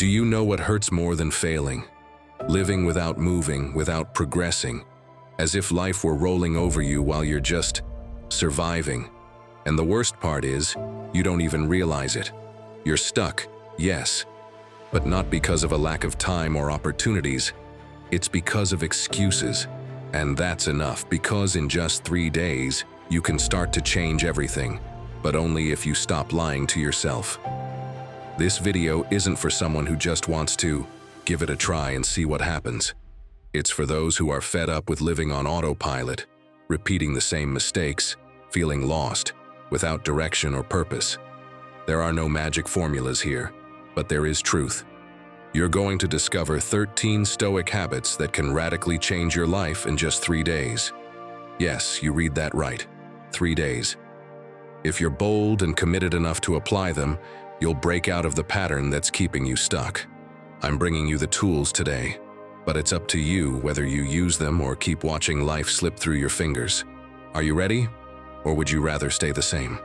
Do you know what hurts more than failing? Living without moving, without progressing, as if life were rolling over you while you're just surviving. And the worst part is, you don't even realize it. You're stuck, yes, but not because of a lack of time or opportunities. It's because of excuses. And that's enough, because in just 3 days, you can start to change everything, but only if you stop lying to yourself. This video isn't for someone who just wants to give it a try and see what happens. It's for those who are fed up with living on autopilot, repeating the same mistakes, feeling lost, without direction or purpose. There are no magic formulas here, but there is truth. You're going to discover 13 Stoic habits that can radically change your life in just 3 days. Yes, you read that right. 3 days. If you're bold and committed enough to apply them, you'll break out of the pattern that's keeping you stuck. I'm bringing you the tools today, but it's up to you whether you use them or keep watching life slip through your fingers. Are you ready? Or would you rather stay the same?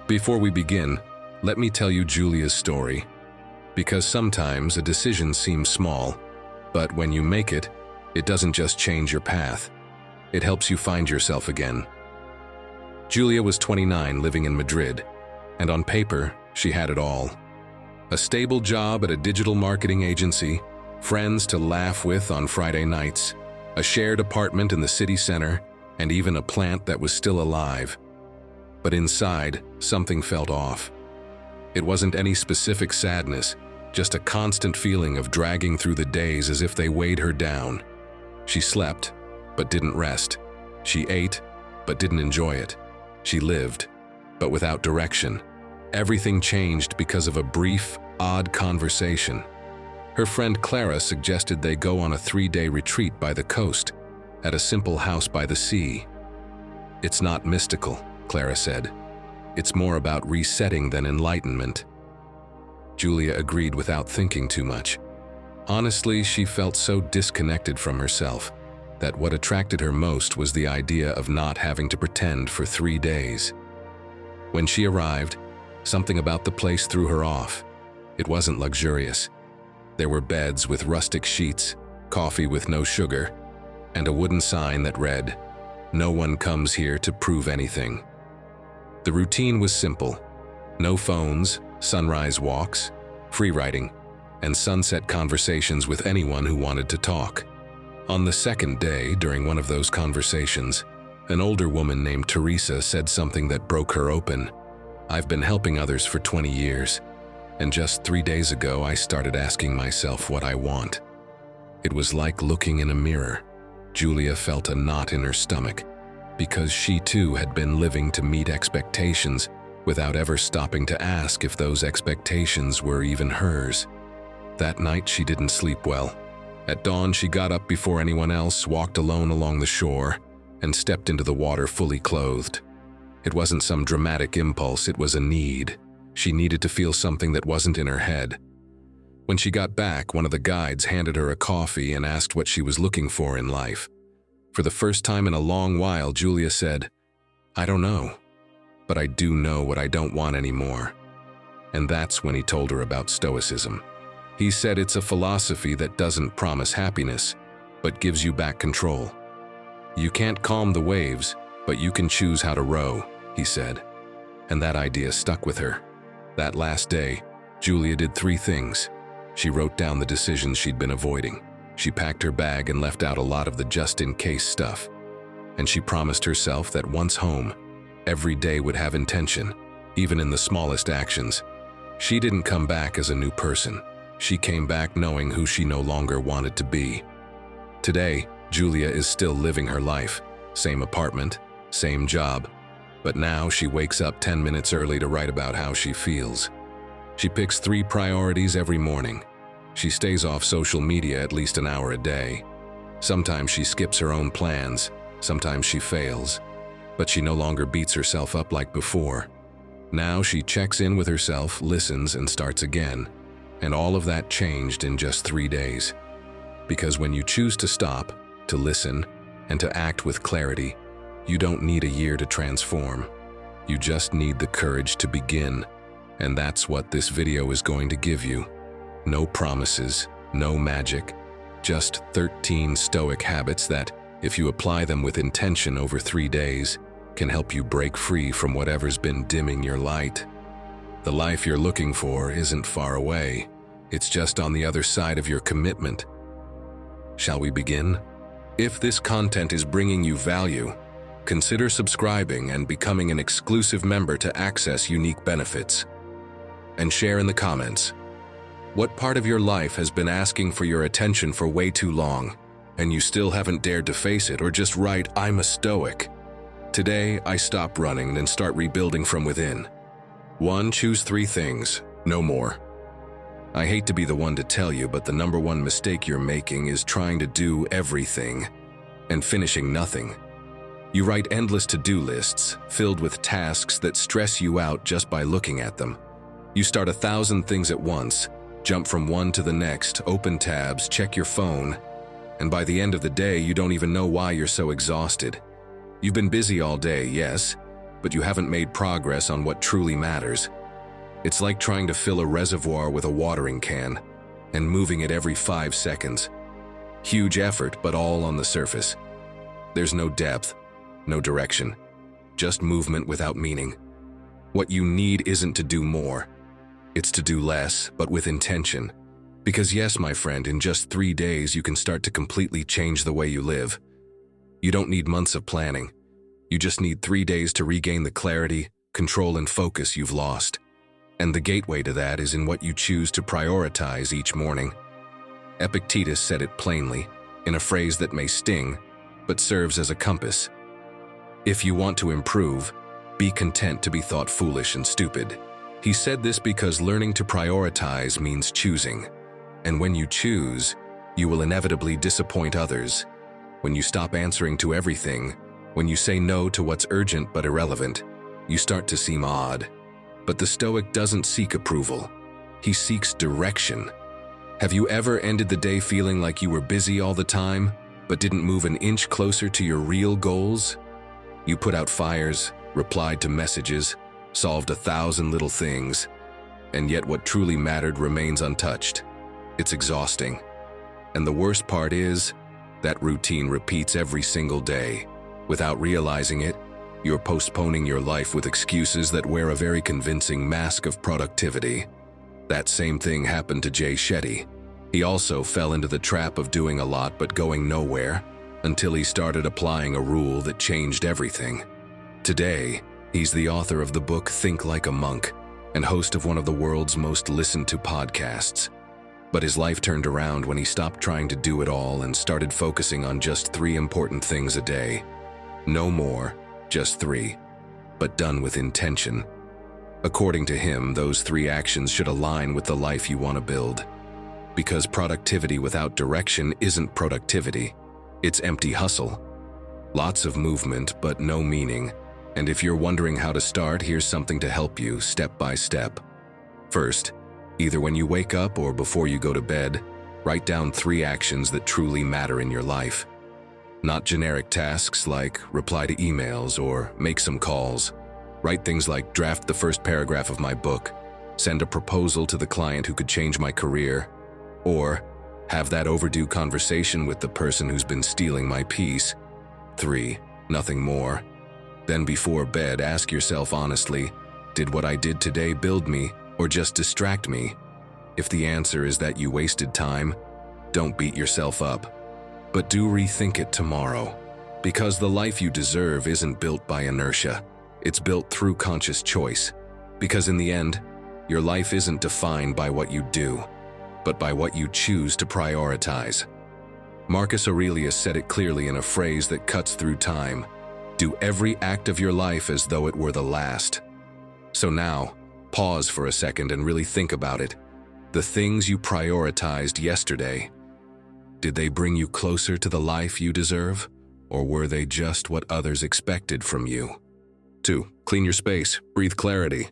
Before we begin, let me tell you Julia's story. Because sometimes a decision seems small, but when you make it, it doesn't just change your path. It helps you find yourself again. Julia was 29, living in Madrid, and on paper, she had it all. A stable job at a digital marketing agency, friends to laugh with on Friday nights, a shared apartment in the city center, and even a plant that was still alive. But inside, something felt off. It wasn't any specific sadness, just a constant feeling of dragging through the days as if they weighed her down. She slept, but didn't rest. She ate, but didn't enjoy it. She lived, but without direction. Everything changed because of a brief, odd conversation. Her friend Clara suggested they go on a 3-day retreat by the coast, at a simple house by the sea. "It's not mystical," Clara said. "It's more about resetting than enlightenment." Julia agreed without thinking too much. Honestly, she felt so disconnected from herself that what attracted her most was the idea of not having to pretend for 3 days. When she arrived, something about the place threw her off. It wasn't luxurious. There were beds with rustic sheets, coffee with no sugar, and a wooden sign that read, "No one comes here to prove anything." The routine was simple. No phones, sunrise walks, free writing, and sunset conversations with anyone who wanted to talk. On the second day, during one of those conversations, an older woman named Teresa said something that broke her open. "I've been helping others for 20 years, and just 3 days ago I started asking myself what I want." It was like looking in a mirror. Julia felt a knot in her stomach, because she too had been living to meet expectations without ever stopping to ask if those expectations were even hers. That night she didn't sleep well. At dawn she got up before anyone else, walked alone along the shore, and stepped into the water fully clothed. It wasn't some dramatic impulse, it was a need. She needed to feel something that wasn't in her head. When she got back, one of the guides handed her a coffee and asked what she was looking for in life. For the first time in a long while, Julia said, "I don't know, but I do know what I don't want anymore." And that's when he told her about Stoicism. He said it's a philosophy that doesn't promise happiness, but gives you back control. "You can't calm the waves, but you can choose how to row," he said. And that idea stuck with her. That last day, Julia did 3 things. She wrote down the decisions she'd been avoiding. She packed her bag and left out a lot of the just-in-case stuff. And she promised herself that once home, every day would have intention, even in the smallest actions. She didn't come back as a new person. She came back knowing who she no longer wanted to be. Today, Julia is still living her life. Same apartment, same job. But now she wakes up 10 minutes early to write about how she feels. She picks 3 priorities every morning. She stays off social media at least an hour a day. Sometimes she skips her own plans, sometimes she fails, but she no longer beats herself up like before. Now she checks in with herself, listens, and starts again. And all of that changed in just 3 days. Because when you choose to stop, to listen, and to act with clarity, you don't need a year to transform. You just need the courage to begin. And that's what this video is going to give you. No promises, no magic, just 13 Stoic habits that, if you apply them with intention over 3 days, can help you break free from whatever's been dimming your light. The life you're looking for isn't far away. It's just on the other side of your commitment. Shall we begin? If this content is bringing you value, consider subscribing and becoming an exclusive member to access unique benefits. And share in the comments. What part of your life has been asking for your attention for way too long, and you still haven't dared to face it, or just write, "I'm a Stoic. Today, I stop running and start rebuilding from within." 1. Choose 3 things, no more. I hate to be the one to tell you, but the number one mistake you're making is trying to do everything and finishing nothing. You write endless to-do lists filled with tasks that stress you out just by looking at them. You start 1,000 things at once, jump from one to the next, open tabs, check your phone, and by the end of the day, you don't even know why you're so exhausted. You've been busy all day, yes, but you haven't made progress on what truly matters. It's like trying to fill a reservoir with a watering can and moving it every 5 seconds. Huge effort, but all on the surface. There's no depth, no direction, just movement without meaning. What you need isn't to do more. It's to do less, but with intention. Because yes, my friend, in just 3 days, you can start to completely change the way you live. You don't need months of planning. You just need 3 days to regain the clarity, control, and focus you've lost. And the gateway to that is in what you choose to prioritize each morning. Epictetus said it plainly, in a phrase that may sting, but serves as a compass. If you want to improve, be content to be thought foolish and stupid. He said this because learning to prioritize means choosing. And when you choose, you will inevitably disappoint others. When you stop answering to everything, when you say no to what's urgent but irrelevant, you start to seem odd. But the Stoic doesn't seek approval. He seeks direction. Have you ever ended the day feeling like you were busy all the time, but didn't move an inch closer to your real goals? You put out fires, replied to messages, solved 1,000 little things, and yet what truly mattered remains untouched. It's exhausting. And the worst part is, that routine repeats every single day. Without realizing it, you're postponing your life with excuses that wear a very convincing mask of productivity. That same thing happened to Jay Shetty. He also fell into the trap of doing a lot but going nowhere, until he started applying a rule that changed everything. Today, he's the author of the book Think Like a Monk and host of one of the world's most listened to podcasts. But his life turned around when he stopped trying to do it all and started focusing on just 3 important things a day. No more, just 3, but done with intention. According to him, those 3 actions should align with the life you want to build. Because productivity without direction isn't productivity. It's empty hustle. Lots of movement, but no meaning. And if you're wondering how to start, here's something to help you step by step. First, either when you wake up or before you go to bed, write down 3 actions that truly matter in your life. Not generic tasks like reply to emails or make some calls. Write things like draft the first paragraph of my book, send a proposal to the client who could change my career, or have that overdue conversation with the person who's been stealing my peace. 3, nothing more. Then before bed, ask yourself honestly, did what I did today build me or just distract me? If the answer is that you wasted time, don't beat yourself up. But do rethink it tomorrow. Because the life you deserve isn't built by inertia. It's built through conscious choice. Because in the end, your life isn't defined by what you do, but by what you choose to prioritize. Marcus Aurelius said it clearly in a phrase that cuts through time. Do every act of your life as though it were the last. So now, pause for a second and really think about it. The things you prioritized yesterday, did they bring you closer to the life you deserve, or were they just what others expected from you? 2. Clean your space, breathe clarity.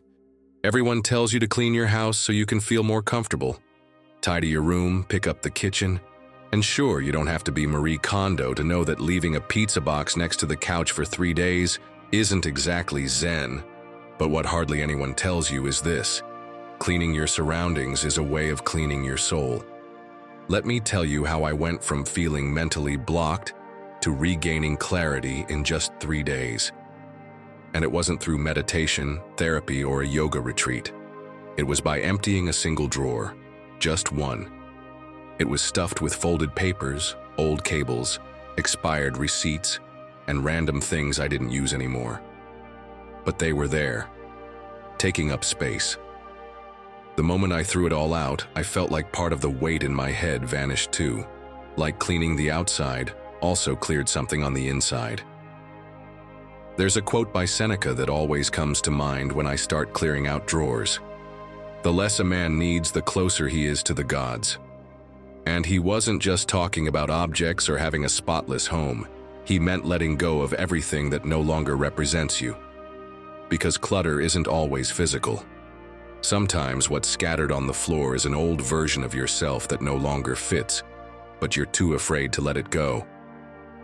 Everyone tells you to clean your house so you can feel more comfortable. Tidy your room, pick up the kitchen. And sure, you don't have to be Marie Kondo to know that leaving a pizza box next to the couch for 3 days isn't exactly zen. But what hardly anyone tells you is this. Cleaning your surroundings is a way of cleaning your soul. Let me tell you how I went from feeling mentally blocked to regaining clarity in just 3 days. And it wasn't through meditation, therapy, or a yoga retreat. It was by emptying a single drawer, just one. It was stuffed with folded papers, old cables, expired receipts, and random things I didn't use anymore. But they were there, taking up space. The moment I threw it all out, I felt like part of the weight in my head vanished too. Like cleaning the outside also cleared something on the inside. There's a quote by Seneca that always comes to mind when I start clearing out drawers. The less a man needs, the closer he is to the gods. And he wasn't just talking about objects or having a spotless home. He meant letting go of everything that no longer represents you. Because clutter isn't always physical. Sometimes what's scattered on the floor is an old version of yourself that no longer fits, but you're too afraid to let it go.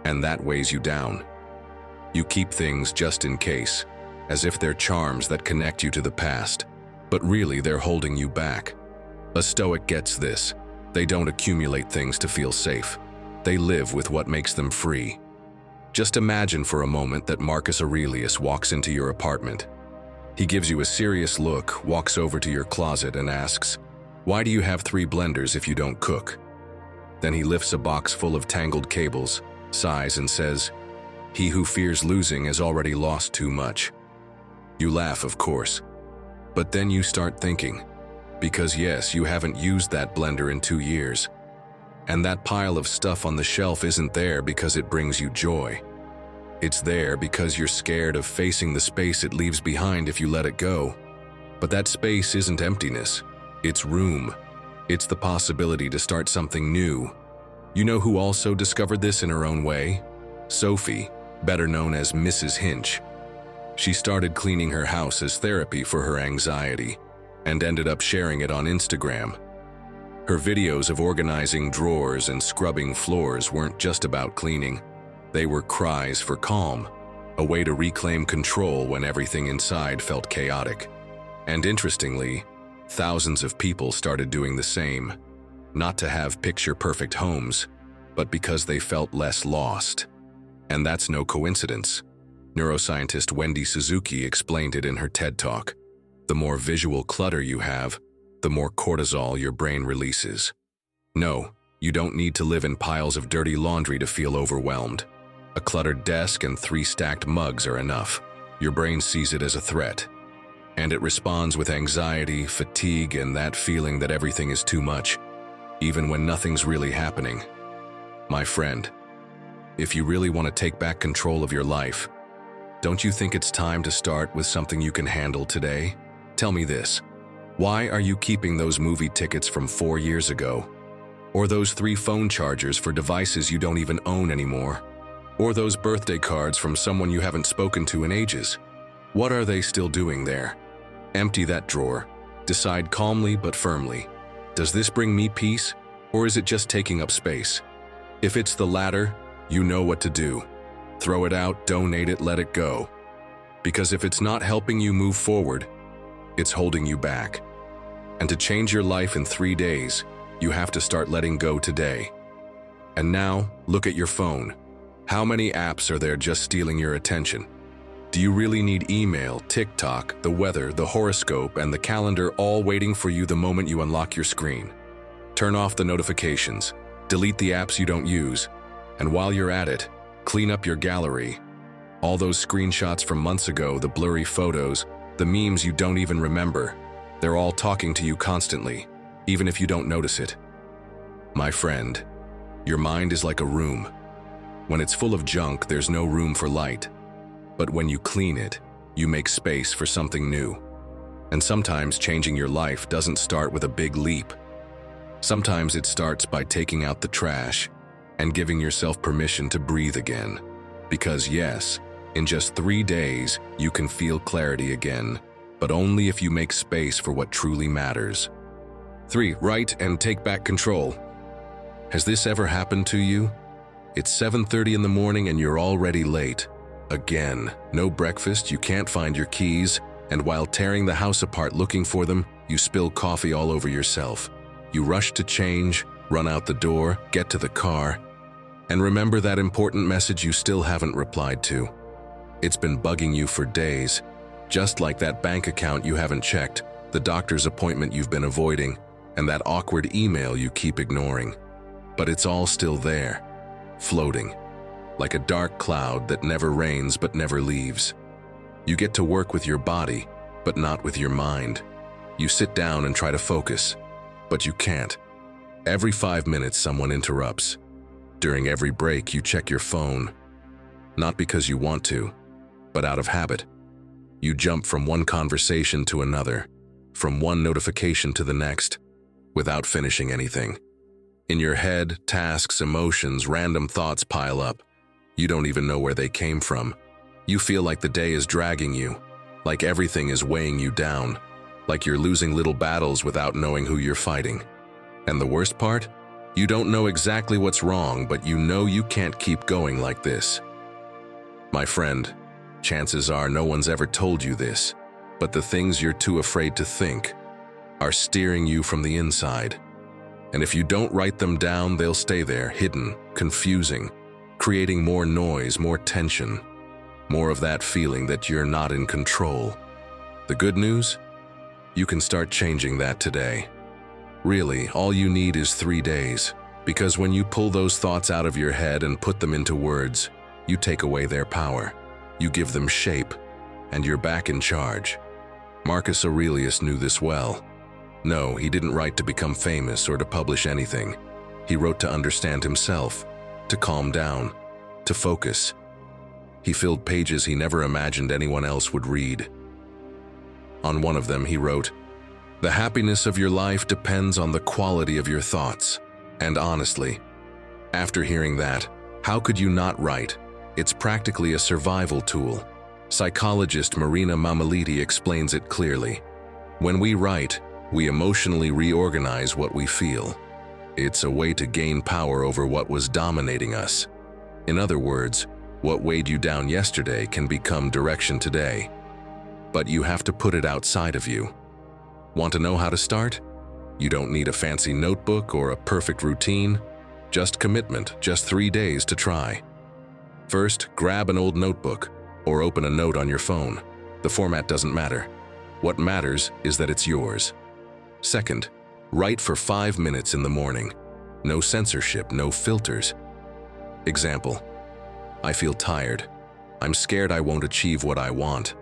And that weighs you down. You keep things just in case, as if they're charms that connect you to the past, but really they're holding you back. A Stoic gets this. They don't accumulate things to feel safe. They live with what makes them free. Just imagine for a moment that Marcus Aurelius walks into your apartment. He gives you a serious look, walks over to your closet and asks, "Why do you have 3 blenders if you don't cook?" Then he lifts a box full of tangled cables, sighs and says, "He who fears losing has already lost too much." You laugh, of course, but then you start thinking, because yes, you haven't used that blender in 2 years. And that pile of stuff on the shelf isn't there because it brings you joy. It's there because you're scared of facing the space it leaves behind if you let it go. But that space isn't emptiness, it's room. It's the possibility to start something new. You know who also discovered this in her own way? Sophie, better known as Mrs. Hinch. She started cleaning her house as therapy for her anxiety and ended up sharing it on Instagram. Her videos of organizing drawers and scrubbing floors weren't just about cleaning. They were cries for calm, a way to reclaim control when everything inside felt chaotic. And interestingly, thousands of people started doing the same, not to have picture-perfect homes, but because they felt less lost. And that's no coincidence. Neuroscientist Wendy Suzuki explained it in her TED Talk. The more visual clutter you have, the more cortisol your brain releases. No, you don't need to live in piles of dirty laundry to feel overwhelmed. A cluttered desk and 3 stacked mugs are enough. Your brain sees it as a threat. And it responds with anxiety, fatigue, and that feeling that everything is too much, even when nothing's really happening. My friend, if you really want to take back control of your life, don't you think it's time to start with something you can handle today? Tell me this. Why are you keeping those movie tickets from 4 years ago? Or those 3 phone chargers for devices you don't even own anymore? Or those birthday cards from someone you haven't spoken to in ages? What are they still doing there? Empty that drawer. Decide calmly but firmly. Does this bring me peace, or is it just taking up space? If it's the latter, you know what to do. Throw it out, donate it, let it go. Because if it's not helping you move forward, it's holding you back. And to change your life in 3 days, you have to start letting go today. And now, look at your phone. How many apps are there just stealing your attention? Do you really need email, TikTok, the weather, the horoscope, and the calendar all waiting for you the moment you unlock your screen? Turn off the notifications, delete the apps you don't use, and while you're at it, clean up your gallery. All those screenshots from months ago, the blurry photos, the memes you don't even remember, they're all talking to you constantly, even if you don't notice it. My friend, your mind is like a room. When it's full of junk, there's no room for light. But when you clean it, you make space for something new. And sometimes changing your life doesn't start with a big leap. Sometimes it starts by taking out the trash and giving yourself permission to breathe again. Because yes, in just 3 days, you can feel clarity again, but only if you make space for what truly matters. 3. Write and take back control. Has this ever happened to you? It's 7:30 in the morning and you're already late. Again, no breakfast, you can't find your keys, and while tearing the house apart looking for them, You spill coffee all over yourself. You rush to change, run out the door, get to the car, and remember that important message you still haven't replied to. It's been bugging you for days, just like that bank account you haven't checked, the doctor's appointment you've been avoiding, and that awkward email you keep ignoring. But it's all still there, floating, like a dark cloud that never rains but never leaves. You get to work with your body, but not with your mind. You sit down and try to focus, but you can't. Every 5 minutes someone interrupts. During every break you check your phone. Not because you want to, but out of habit. You jump from one conversation to another, from one notification to the next, without finishing anything. In your head, tasks, emotions, random thoughts pile up. You don't even know where they came from. You feel like the day is dragging you, like everything is weighing you down, like you're losing little battles without knowing who you're fighting. And the worst part? You don't know exactly what's wrong, but you know you can't keep going like this. My friend, chances are no one's ever told you this, but the things you're too afraid to think are steering you from the inside. And if you don't write them down, they'll stay there, hidden, confusing, creating more noise, more tension, more of that feeling that you're not in control. The good news? You can start changing that today. Really, all you need is 3 days, because when you pull those thoughts out of your head and put them into words, you take away their power. You give them shape, and you're back in charge. Marcus Aurelius knew this well. No, he didn't write to become famous or to publish anything. He wrote to understand himself, to calm down, to focus. He filled pages he never imagined anyone else would read. On one of them he wrote, "The happiness of your life depends on the quality of your thoughts." And honestly, after hearing that, how could you not write? It's practically a survival tool. Psychologist Marina Mamaliti explains it clearly. When we write, we emotionally reorganize what we feel. It's a way to gain power over what was dominating us. In other words, what weighed you down yesterday can become direction today. But you have to put it outside of you. Want to know how to start? You don't need a fancy notebook or a perfect routine. Just commitment, just 3 days to try. First, grab an old notebook or open a note on your phone. The format doesn't matter. What matters is that it's yours. Second, write for 5 minutes in the morning. No censorship, no filters. Example: I feel tired. I'm scared I won't achieve what I want.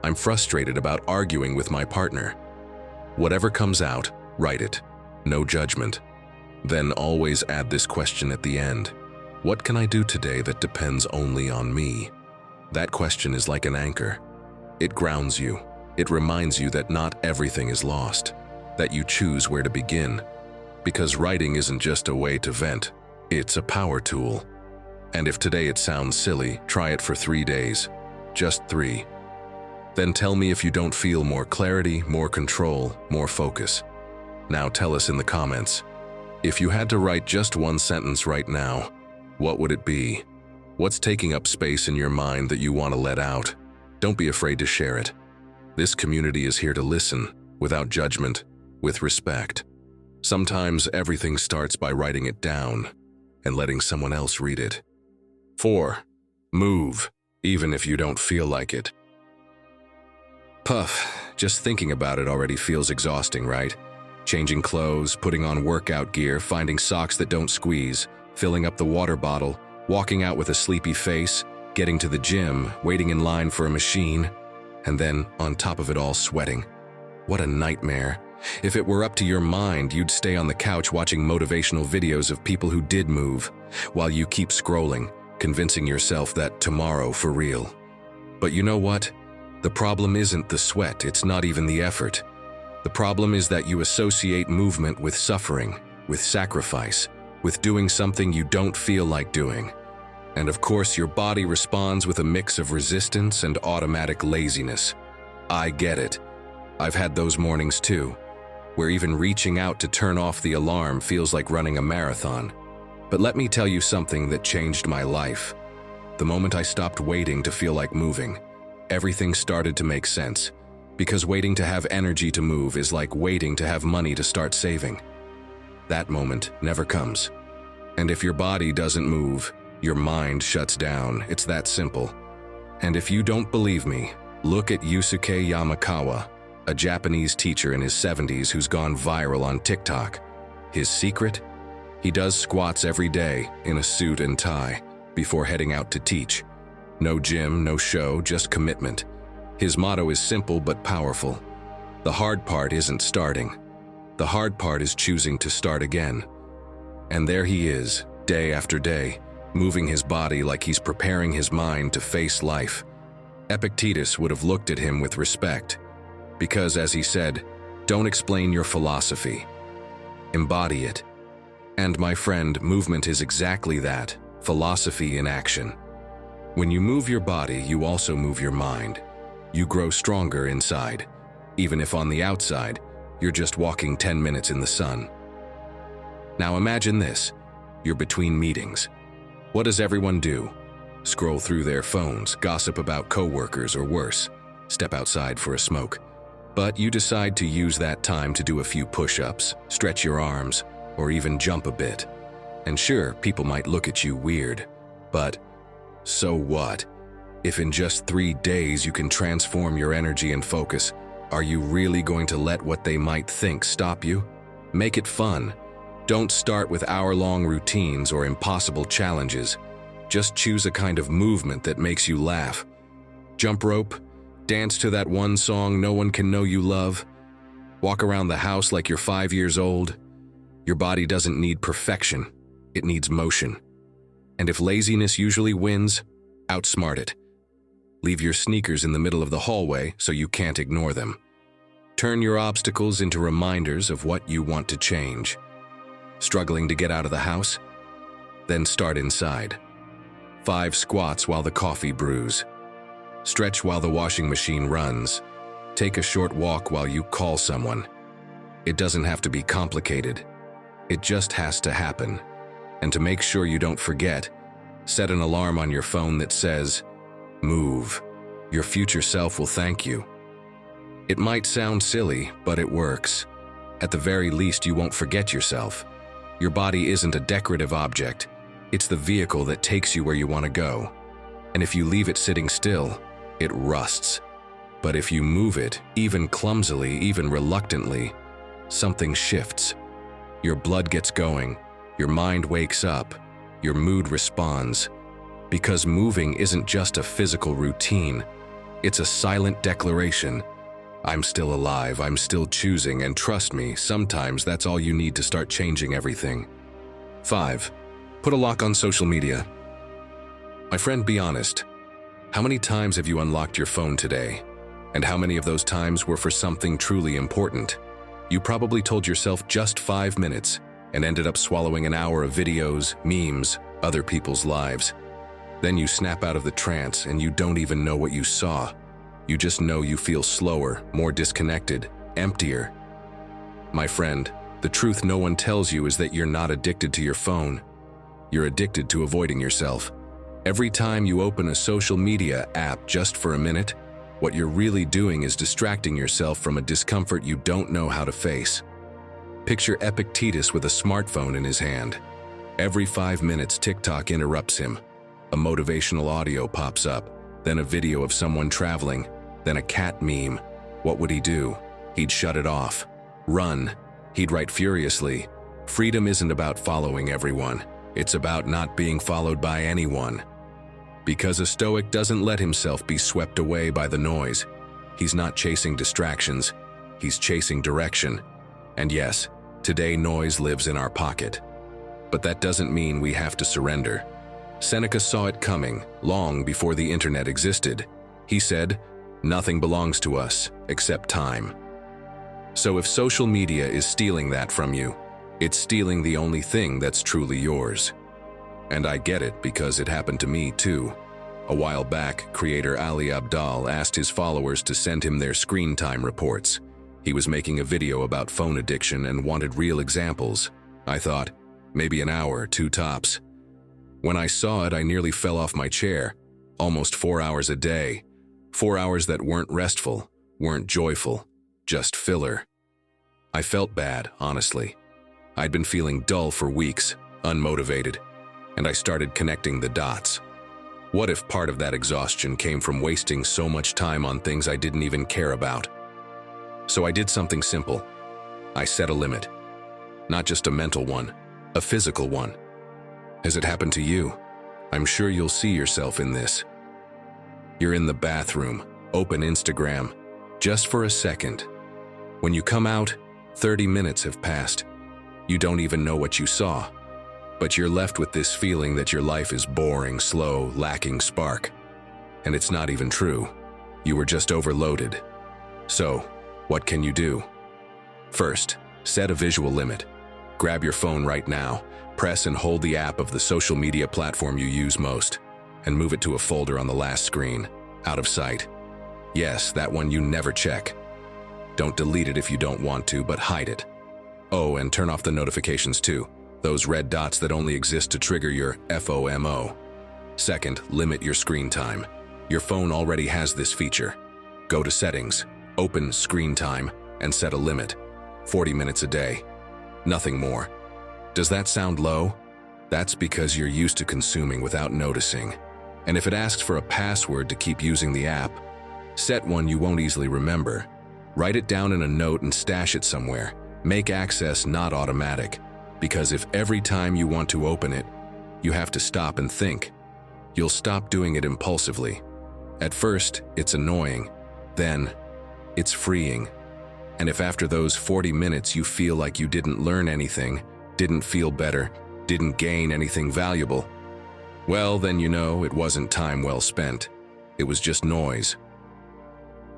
I'm frustrated about arguing with my partner. Whatever comes out, write it. No judgment. Then always add this question at the end. What can I do today that depends only on me? That question is like an anchor. It grounds you. It reminds you that not everything is lost, that you choose where to begin. Because writing isn't just a way to vent, it's a power tool. And if today it sounds silly, try it for 3 days. Just 3. Then tell me if you don't feel more clarity, more control, more focus. Now tell us in the comments. If you had to write just one sentence right now, what would it be? What's taking up space in your mind that you want to let out? Don't be afraid to share it. This community is here to listen, without judgment, with respect. Sometimes everything starts by writing it down and letting someone else read it. 4. Move, even if you don't feel like it. Puff, just thinking about it already feels exhausting, right? Changing clothes, putting on workout gear, finding socks that don't squeeze, filling up the water bottle, walking out with a sleepy face, getting to the gym, waiting in line for a machine, and then, on top of it all, sweating. What a nightmare. If it were up to your mind, you'd stay on the couch watching motivational videos of people who did move, while you keep scrolling, convincing yourself that tomorrow for real. But you know what? The problem isn't the sweat, it's not even the effort. The problem is that you associate movement with suffering, with sacrifice, with doing something you don't feel like doing. And of course, your body responds with a mix of resistance and automatic laziness. I get it. I've had those mornings too, where even reaching out to turn off the alarm feels like running a marathon. But let me tell you something that changed my life. The moment I stopped waiting to feel like moving, everything started to make sense. Because waiting to have energy to move is like waiting to have money to start saving. That moment never comes. And if your body doesn't move, your mind shuts down. It's that simple. And if you don't believe me, look at Yusuke Yamakawa, a Japanese teacher in his 70s who's gone viral on TikTok. His secret? He does squats every day in a suit and tie before heading out to teach. No gym, no show, just commitment. His motto is simple but powerful. The hard part isn't starting. The hard part is choosing to start again. And there he is, day after day, moving his body like he's preparing his mind to face life. Epictetus would have looked at him with respect, because, as he said, don't explain your philosophy. Embody it. And my friend, movement is exactly that, philosophy in action. When you move your body, you also move your mind. You grow stronger inside, even if on the outside, you're just walking 10 minutes in the sun. Now imagine this, you're between meetings. What does everyone do? Scroll through their phones, gossip about coworkers, or worse, step outside for a smoke. But you decide to use that time to do a few push-ups, stretch your arms, or even jump a bit. And sure, people might look at you weird, but so what? If in just 3 days you can transform your energy and focus, are you really going to let what they might think stop you? Make it fun. Don't start with hour-long routines or impossible challenges. Just choose a kind of movement that makes you laugh. Jump rope, dance to that one song no one can know you love, walk around the house like you're 5 years old. Your body doesn't need perfection, it needs motion. And if laziness usually wins, outsmart it. Leave your sneakers in the middle of the hallway so you can't ignore them. Turn your obstacles into reminders of what you want to change. Struggling to get out of the house? Then start inside. 5 squats while the coffee brews. Stretch while the washing machine runs. Take a short walk while you call someone. It doesn't have to be complicated. It just has to happen. And to make sure you don't forget, set an alarm on your phone that says, "Move. Your future self will thank you." It might sound silly, but it works. At the very least, you won't forget yourself. Your body isn't a decorative object. It's the vehicle that takes you where you want to go. And if you leave it sitting still, it rusts. But if you move it, even clumsily, even reluctantly, something shifts. Your blood gets going, your mind wakes up, your mood responds. Because moving isn't just a physical routine, it's a silent declaration. I'm still alive, I'm still choosing, and trust me, sometimes that's all you need to start changing everything. 5. Put a lock on social media. My friend, be honest. How many times have you unlocked your phone today? And how many of those times were for something truly important? You probably told yourself just 5 minutes and ended up swallowing an hour of videos, memes, other people's lives. Then you snap out of the trance and you don't even know what you saw. You just know you feel slower, more disconnected, emptier. My friend, the truth no one tells you is that you're not addicted to your phone. You're addicted to avoiding yourself. Every time you open a social media app just for a minute, what you're really doing is distracting yourself from a discomfort you don't know how to face. Picture Epictetus with a smartphone in his hand. Every 5 minutes, TikTok interrupts him. A motivational audio pops up, then a video of someone traveling, then a cat meme. What would he do? He'd shut it off. Run. He'd write furiously, "Freedom isn't about following everyone. It's about not being followed by anyone." Because a Stoic doesn't let himself be swept away by the noise. He's not chasing distractions. He's chasing direction. And yes, today noise lives in our pocket. But that doesn't mean we have to surrender. Seneca saw it coming long before the internet existed. He said, "Nothing belongs to us except time." So if social media is stealing that from you, it's stealing the only thing that's truly yours. And I get it because it happened to me too. A while back, creator Ali Abdaal asked his followers to send him their screen time reports. He was making a video about phone addiction and wanted real examples. I thought, maybe an hour, 2 tops. When I saw it, I nearly fell off my chair. Almost 4 hours a day. 4 hours that weren't restful, weren't joyful, just filler. I felt bad, honestly. I'd been feeling dull for weeks, unmotivated, and I started connecting the dots. What if part of that exhaustion came from wasting so much time on things I didn't even care about? So I did something simple. I set a limit. Not just a mental one, a physical one. Has it happened to you? I'm sure you'll see yourself in this. You're in the bathroom, open Instagram, just for a second. When you come out, 30 minutes have passed. You don't even know what you saw, but you're left with this feeling that your life is boring, slow, lacking spark. And it's not even true. You were just overloaded. So, what can you do? First, set a visual limit. Grab your phone right now, press and hold the app of the social media platform you use most, and move it to a folder on the last screen, out of sight. Yes, that one you never check. Don't delete it if you don't want to, but hide it. Oh, and turn off the notifications too, those red dots that only exist to trigger your FOMO. Second, limit your screen time. Your phone already has this feature. Go to Settings, open Screen Time, and set a limit. 40 minutes a day. Nothing more. Does that sound low? That's because you're used to consuming without noticing. And if it asks for a password to keep using the app, set one you won't easily remember. Write it down in a note and stash it somewhere. Make access not automatic, because if every time you want to open it, you have to stop and think, you'll stop doing it impulsively. At first, it's annoying. Then, it's freeing. And if after those 40 minutes you feel like you didn't learn anything, didn't feel better, didn't gain anything valuable, well, then you know it wasn't time well spent. It was just noise.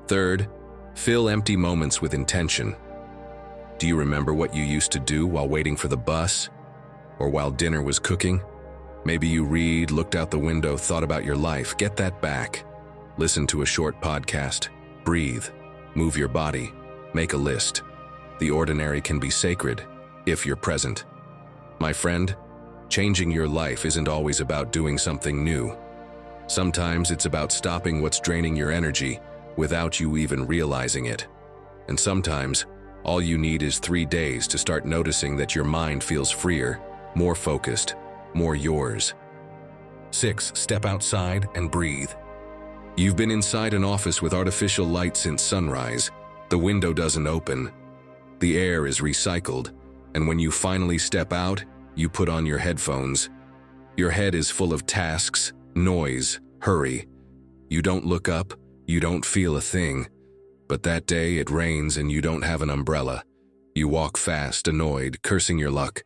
Third, fill empty moments with intention. Do you remember what you used to do while waiting for the bus? Or while dinner was cooking? Maybe you read, looked out the window, thought about your life. Get that back. Listen to a short podcast. Breathe. Move your body. Make a list. The ordinary can be sacred if you're present. My friend, changing your life isn't always about doing something new. Sometimes it's about stopping what's draining your energy without you even realizing it. And sometimes, all you need is 3 days to start noticing that your mind feels freer, more focused, more yours. 6. Step outside and breathe. You've been inside an office with artificial light since sunrise. The window doesn't open. The air is recycled, and when you finally step out, you put on your headphones. Your head is full of tasks, noise, hurry. You don't look up, you don't feel a thing. But that day it rains and you don't have an umbrella. You walk fast, annoyed, cursing your luck,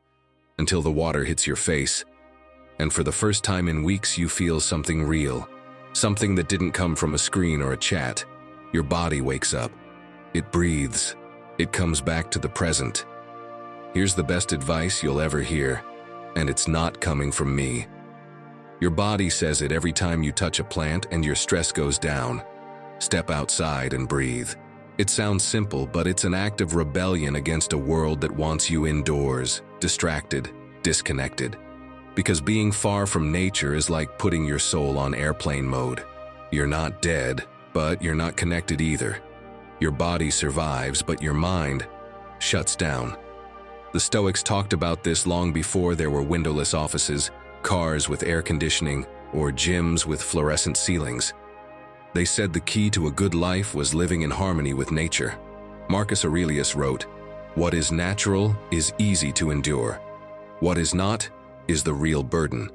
until the water hits your face. And for the first time in weeks you feel something real, something that didn't come from a screen or a chat. Your body wakes up. It breathes. It comes back to the present. Here's the best advice you'll ever hear, and it's not coming from me. Your body says it every time you touch a plant and your stress goes down. Step outside and breathe. It sounds simple, but it's an act of rebellion against a world that wants you indoors, distracted, disconnected. Because being far from nature is like putting your soul on airplane mode. You're not dead, but you're not connected either. Your body survives, but your mind shuts down. The Stoics talked about this long before there were windowless offices, cars with air conditioning, or gyms with fluorescent ceilings. They said the key to a good life was living in harmony with nature. Marcus Aurelius wrote, "What is natural is easy to endure. What is not is the real burden.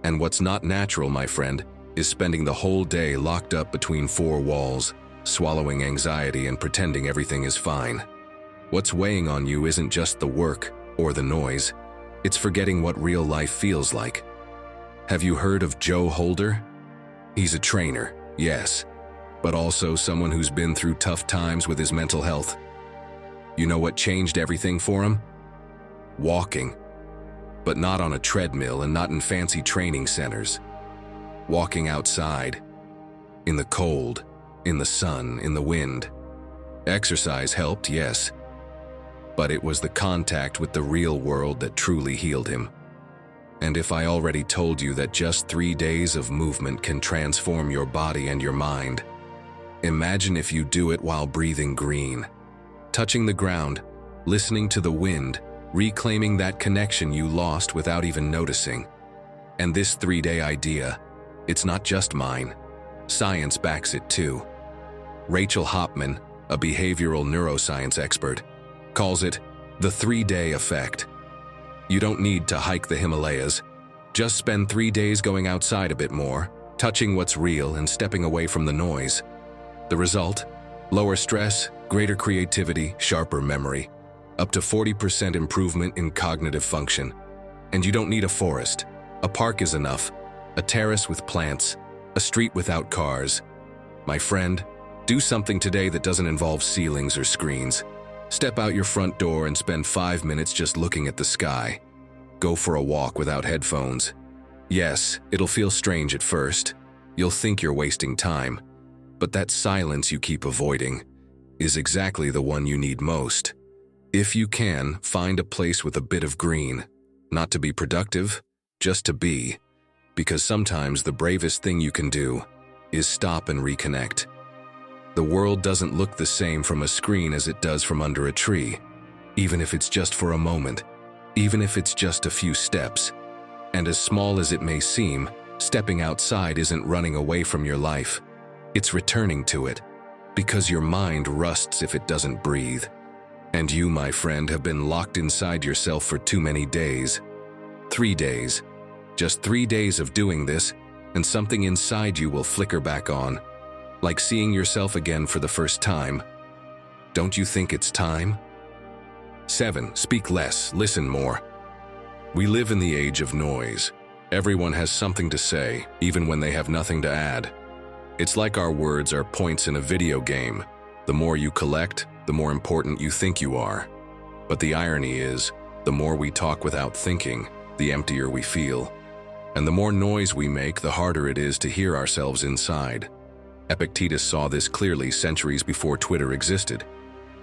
And what's not natural, my friend, is spending the whole day locked up between four walls, swallowing anxiety and pretending everything is fine. What's weighing on you isn't just the work or the noise, it's forgetting what real life feels like." Have you heard of Joe Holder? He's a trainer, yes, but also someone who's been through tough times with his mental health. You know what changed everything for him? Walking. But not on a treadmill and not in fancy training centers. Walking outside, in the cold, in the sun, in the wind. Exercise helped, yes, but it was the contact with the real world that truly healed him. And if I already told you that just 3 days of movement can transform your body and your mind, Imagine if you do it while breathing green, touching the ground, listening to the wind, reclaiming that connection you lost without even noticing. And this 3-day idea, it's not just mine. Science backs it too. Rachel Hopman, a behavioral neuroscience expert, calls it the 3-day effect. You don't need to hike the Himalayas. Just spend 3 days going outside a bit more, touching what's real and stepping away from the noise. The result? Lower stress, greater creativity, sharper memory, up to 40% improvement in cognitive function. And you don't need a forest. A park is enough. A terrace with plants, a street without cars. My friend, do something today that doesn't involve ceilings or screens. Step out your front door and spend 5 minutes just looking at the sky. Go for a walk without headphones. Yes, it'll feel strange at first. You'll think you're wasting time. But that silence you keep avoiding is exactly the one you need most. If you can, find a place with a bit of green. Not to be productive, just to be. Because sometimes the bravest thing you can do is stop and reconnect. The world doesn't look the same from a screen as it does from under a tree, even if it's just for a moment, even if it's just a few steps. And as small as it may seem, stepping outside isn't running away from your life. It's returning to it, because your mind rusts if it doesn't breathe. And you, my friend, have been locked inside yourself for too many days. 3 days. Just 3 days of doing this, and something inside you will flicker back on, like seeing yourself again for the first time. Don't you think it's time? 7. Speak less, listen more. We live in the age of noise. Everyone has something to say, even when they have nothing to add. It's like our words are points in a video game. The more you collect, the more important you think you are. But the irony is, the more we talk without thinking, the emptier we feel. And the more noise we make, the harder it is to hear ourselves inside. Epictetus saw this clearly centuries before Twitter existed.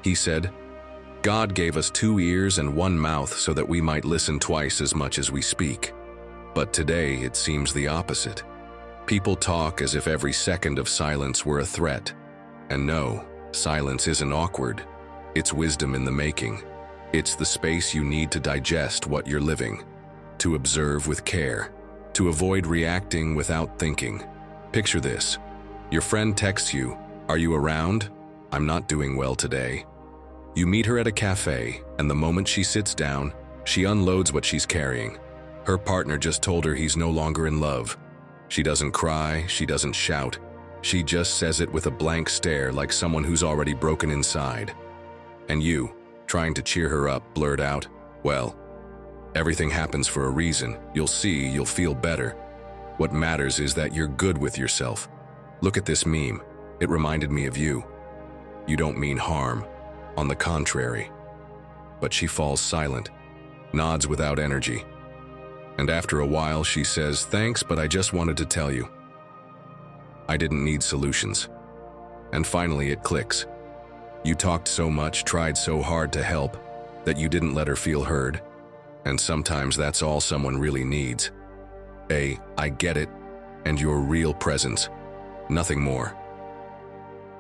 He said, "God gave us 2 ears and 1 mouth so that we might listen twice as much as we speak." But today it seems the opposite. People talk as if every second of silence were a threat. And no, silence isn't awkward. It's wisdom in the making. It's the space you need to digest what you're living, to observe with care, to avoid reacting without thinking. Picture this. Your friend texts you, "Are you around? I'm not doing well today." You meet her at a cafe, and the moment she sits down, she unloads what she's carrying. Her partner just told her he's no longer in love. She doesn't cry, she doesn't shout. She just says it with a blank stare, like someone who's already broken inside. And you, trying to cheer her up, blurt out, "Well, everything happens for a reason. You'll see, you'll feel better." What matters is that you're good with yourself. Look at this meme. It reminded me of you. You don't mean harm. On the contrary. But she falls silent, nods without energy. And after a while she says, "Thanks, but I just wanted to tell you. I didn't need solutions." And finally it clicks. You talked so much, tried so hard to help, that you didn't let her feel heard. And sometimes that's all someone really needs. "I get it," and your real presence. Nothing more.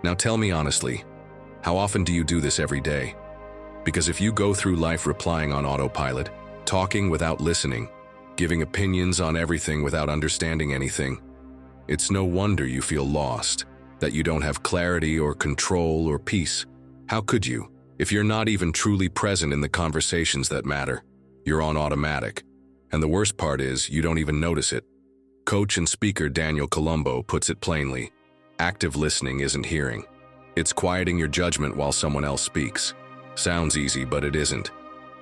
Now tell me honestly, how often do you do this every day? Because if you go through life replying on autopilot, talking without listening, giving opinions on everything without understanding anything, it's no wonder you feel lost, that you don't have clarity or control or peace. How could you, if you're not even truly present in the conversations that matter? You're on automatic. And the worst part is, you don't even notice it. Coach and speaker Daniel Colombo puts it plainly. Active listening isn't hearing. It's quieting your judgment while someone else speaks. Sounds easy, but it isn't.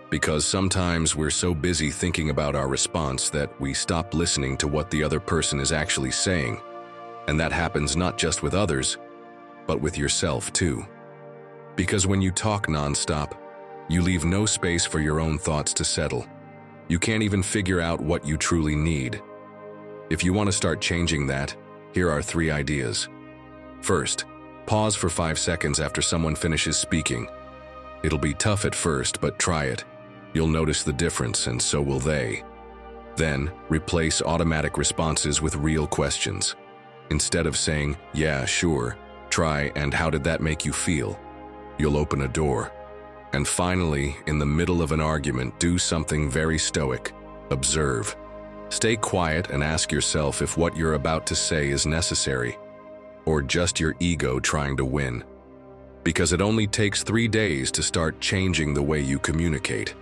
Because sometimes we're so busy thinking about our response that we stop listening to what the other person is actually saying. And that happens not just with others, but with yourself too. Because when you talk nonstop, you leave no space for your own thoughts to settle. You can't even figure out what you truly need. If you want to start changing that, here are 3 ideas. First, pause for 5 seconds after someone finishes speaking. It'll be tough at first, but try it. You'll notice the difference, and so will they. Then, replace automatic responses with real questions. Instead of saying, "Yeah, sure," Try, and how did that make you feel? You'll open a door. And finally, in the middle of an argument, do something very stoic. Observe. Stay quiet and ask yourself if what you're about to say is necessary, or just your ego trying to win. Because it only takes 3 days to start changing the way you communicate.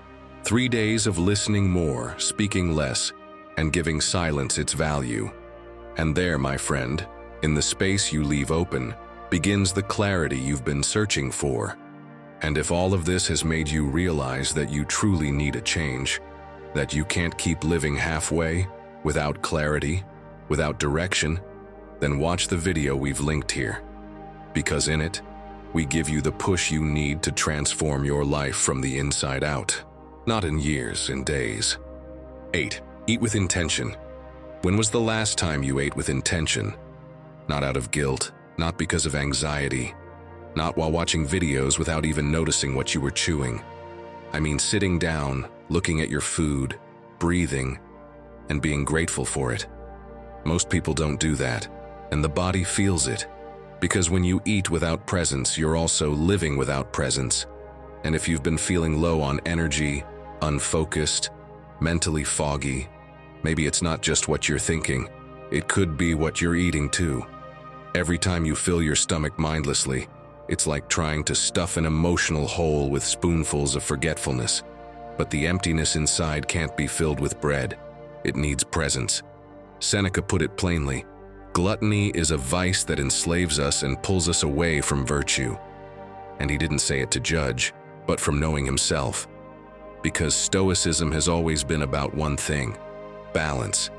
3 days of listening more, speaking less, and giving silence its value. And there, my friend, in the space you leave open, begins the clarity you've been searching for. And if all of this has made you realize that you truly need a change, that you can't keep living halfway, without clarity, without direction, then watch the video we've linked here. Because in it, we give you the push you need to transform your life from the inside out. Not in years, in days. 8. Eat with intention. When was the last time you ate with intention? Not out of guilt, not because of anxiety, not while watching videos without even noticing what you were chewing. I mean sitting down, looking at your food, breathing, and being grateful for it. Most people don't do that, and the body feels it. Because when you eat without presence, you're also living without presence. And if you've been feeling low on energy, unfocused, mentally foggy, maybe it's not just what you're thinking. It could be what you're eating too. Every time you fill your stomach mindlessly, it's like trying to stuff an emotional hole with spoonfuls of forgetfulness. But the emptiness inside can't be filled with bread. It needs presence. Seneca put it plainly, gluttony is a vice that enslaves us and pulls us away from virtue. And he didn't say it to judge, but from knowing himself. Because Stoicism has always been about one thing: balance.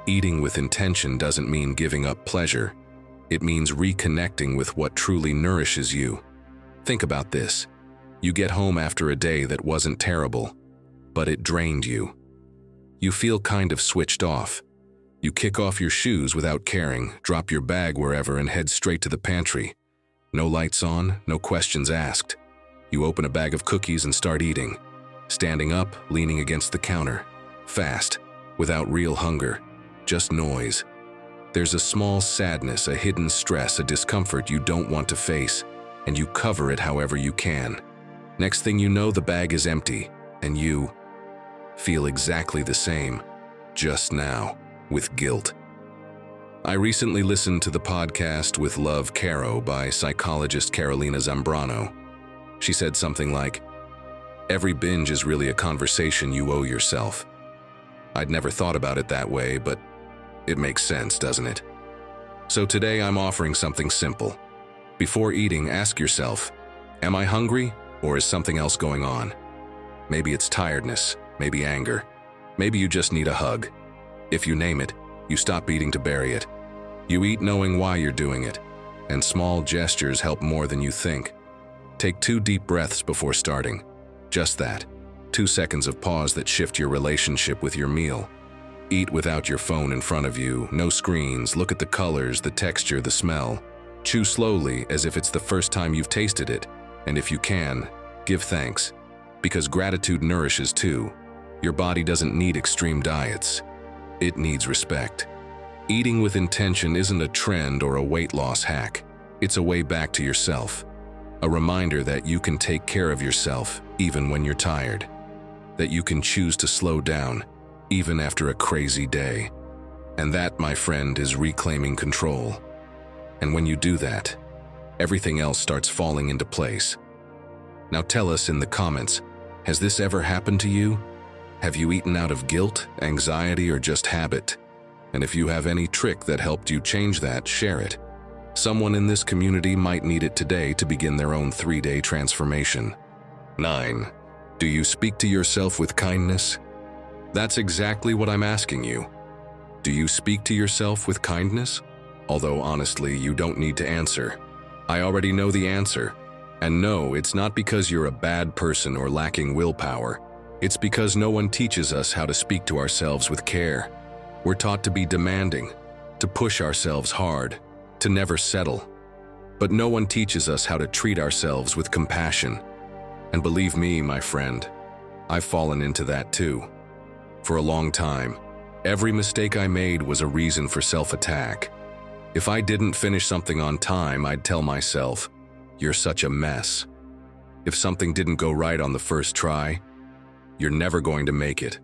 Eating with intention doesn't mean giving up pleasure. It means reconnecting with what truly nourishes you. Think about this. You get home after a day that wasn't terrible, but it drained you. You feel kind of switched off. You kick off your shoes without caring, drop your bag wherever and head straight to the pantry. No lights on, no questions asked. You open a bag of cookies and start eating. Standing up, leaning against the counter. Fast, without real hunger, just noise. There's a small sadness, a hidden stress, a discomfort you don't want to face, and you cover it however you can. Next thing you know, the bag is empty, and you feel exactly the same, just now, with guilt. I recently listened to the podcast With Love, Caro by psychologist Carolina Zambrano. She said something like, "Every binge is really a conversation you owe yourself." I'd never thought about it that way, but it makes sense, doesn't it? So today I'm offering something simple. Before eating, ask yourself, am I hungry or is something else going on? Maybe it's tiredness, maybe anger, maybe you just need a hug. If you name it, you stop eating to bury it. You eat knowing why you're doing it, and small gestures help more than you think. Take 2 deep breaths before starting. Just that, 2 seconds of pause that shift your relationship with your meal. Eat without your phone in front of you, no screens, look at the colors, the texture, the smell. Chew slowly as if it's the first time you've tasted it, and if you can, give thanks. Because gratitude nourishes too. Your body doesn't need extreme diets. It needs respect. Eating with intention isn't a trend or a weight loss hack. It's a way back to yourself. A reminder that you can take care of yourself even when you're tired. That you can choose to slow down even after a crazy day. And that, my friend, is reclaiming control. And when you do that, everything else starts falling into place. Now tell us in the comments, has this ever happened to you? Have you eaten out of guilt, anxiety, or just habit? And if you have any trick that helped you change that, share it. Someone in this community might need it today to begin their own 3-day transformation. 9. Do you speak to yourself with kindness? That's exactly what I'm asking you. Do you speak to yourself with kindness? Although honestly, you don't need to answer. I already know the answer. And no, it's not because you're a bad person or lacking willpower. It's because no one teaches us how to speak to ourselves with care. We're taught to be demanding, to push ourselves hard, to never settle. But no one teaches us how to treat ourselves with compassion. And believe me, my friend, I've fallen into that too. For a long time, every mistake I made was a reason for self-attack. If I didn't finish something on time, I'd tell myself, "You're such a mess." If something didn't go right on the first try, "You're never going to make it."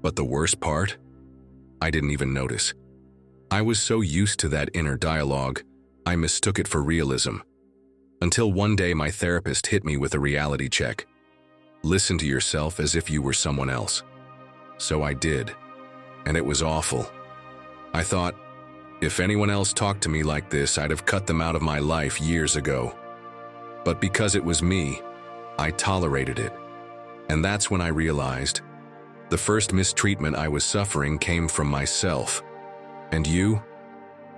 But the worst part? I didn't even notice. I was so used to that inner dialogue, I mistook it for realism. Until one day my therapist hit me with a reality check. Listen to yourself as if you were someone else. So I did, and it was awful. I thought, if anyone else talked to me like this, I'd have cut them out of my life years ago. But because it was me, I tolerated it. And that's when I realized the first mistreatment I was suffering came from myself. And you?